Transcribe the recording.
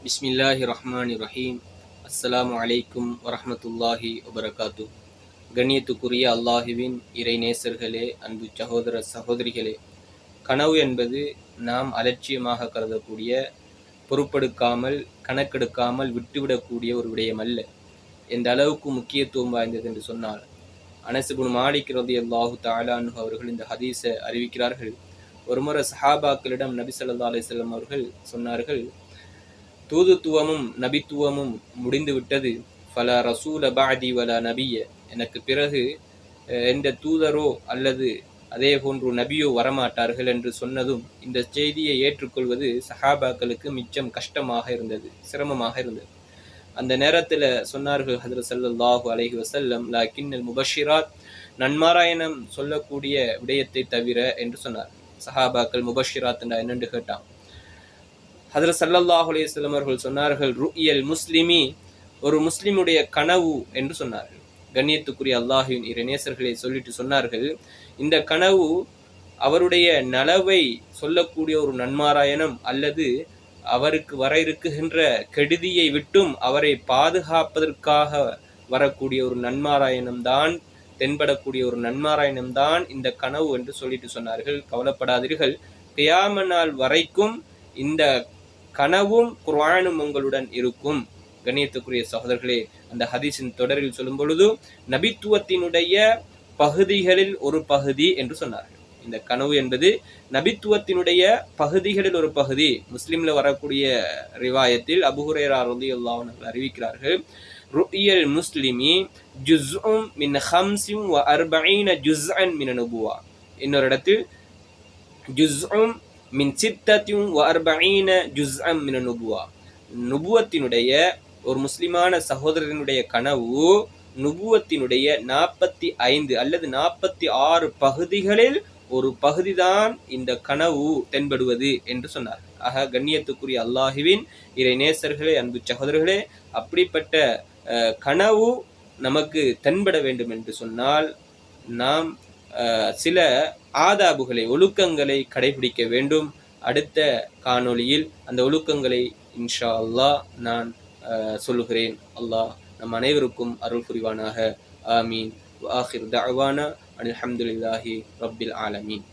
பிஸ்மில்லாஹி ரஹ்மான் ரஹீம். அஸ்ஸலாமு அலைக்கும் வரஹ்மத்துல்லாஹி வபரகாத்து. கண்ணியத்துக்குரிய அல்லாஹுவின் இறை நேசர்களே, அன்பு சகோதர சகோதரிகளே, கனவு என்பது நாம் அலட்சியமாக கருதக்கூடிய, பொறுப்பெடுக்காமல் கணக்கெடுக்காமல் விட்டுவிடக்கூடிய ஒரு விடயம் அல்ல. எந்த அளவுக்கு முக்கியத்துவம் வாய்ந்தது என்று சொன்னால், அனஸ் இப்னு மாலிக் ரலியல்லாஹு தஆலா அன்ஹு அவர்கள் இந்த ஹதீஸை அறிவிக்கிறார்கள். ஒருமுறை சஹாபாக்களிடம் நபி ஸல்லல்லாஹு அலைஹி வஸல்லம் அவர்கள் சொன்னார்கள், தூதுத்துவமும் நபித்துவமும் முடிந்து விட்டது. ஃபலா ரசூல பஅதி வலா நபிய, எனக்கு பிறகு எந்த தூதரோ அல்லது அதே போன்று நபியோ வரமாட்டார்கள் என்று சொன்னதும் இந்த செய்தியை ஏற்றுக்கொள்வது சஹாபாக்களுக்கு மிச்சம் கஷ்டமாக இருந்தது, சிரமமாக இருந்தது. அந்த நேரத்தில் சொன்னார்கள் ஹஜ்ரத் ஸல்லல்லாஹு அலைஹி வஸல்லம், லாக்கின்னல் முபஷிராத், நன்மாராயணம் சொல்லக்கூடிய விடயத்தை தவிர என்று சொன்னார். சஹாபாக்கள் முபஷிராத் என்னென்று கேட்டான். ஹஜ்ரத் ஸல்லல்லாஹு அலைஹி வஸல்லம் அவர்கள் சொன்னார்கள், ருஇயல் முஸ்லிமி, ஒரு முஸ்லிமுடைய கனவு என்று சொன்னார்கள். கண்ணியத்துக்குரிய அல்லாஹ்வின் இறைநேசர்களை சொல்லிட்டு சொன்னார்கள், இந்த கனவு அவருடைய நலவை சொல்லக்கூடிய ஒரு நன்மாராயணம் அல்லது அவருக்கு வர இருக்குகின்ற கெடுதியை விட்டும் அவரை பாதுகாப்பதற்காக வரக்கூடிய ஒரு நன்மாராயணம் தான், தென்படக்கூடிய ஒரு நன்மாராயணம் தான் இந்த கனவு என்று சொல்லிட்டு சொன்னார்கள். கவலைப்படாதீர்கள், கியாம நாள் வரைக்கும் இந்த கனவும் குர்ஆனும் உங்களுடன் இருக்கும். கண்ணியத்துக்குரிய சகோதரர்களே, அந்த ஹதீஸின் தொடரில் சொல்லும் பொழுது நபித்துவத்தினுடைய பகுதிகளில் ஒரு பகுதி என்று சொன்னார்கள். இந்த கனவு என்பது நபித்துவத்தினுடைய பகுதிகளில் ஒரு பகுதி. முஸ்லிம்ல வரக்கூடிய ரிவாயத்தில் அபூ ஹுரைரா ரலியல்லாஹு அன்ஹு அறிவிக்கிறார்கள், ருஇயல் முஸ்லிமி ஜுஸ்உம் மின் 45 ஜுஸ்அன் மின் நுபுவா. இன்னொரு இடத்தில் ஜுஸ்உம் மின் 46 ஜுஸ்அன் மின் நுபுவா. நுபுவத்தினுடைய ஒரு முஸ்லிமான சகோதரனுடைய கனவு நுபுவத்தினுடைய 45 அல்லது 46 பகுதிகளில் ஒரு பகுதிதான் இந்த கனவு தென்படுவது என்று சொன்னார். ஆக கண்ணியத்துக்குரிய அல்லாஹுவின் இறை நேசர்களே, அன்பு சகோதரர்களே, அப்படிப்பட்ட கனவு நமக்கு தென்பட வேண்டும் என்று சொன்னால் நாம் சில ஆதாபுகளை, ஒழுக்கங்களை கடைபிடிக்க வேண்டும். அடுத்த காணொளியில் அந்த ஒழுக்கங்களை இன்ஷா அல்லாஹ் நான் சொல்லுகிறேன். அல்லாஹ் நம் அனைவருக்கும் அருள் புரிவானாக. ஆமீன். வஆகிர் தஅவானா அல்ஹம்துலில்லாஹி ரப்பில் ஆலமீன்.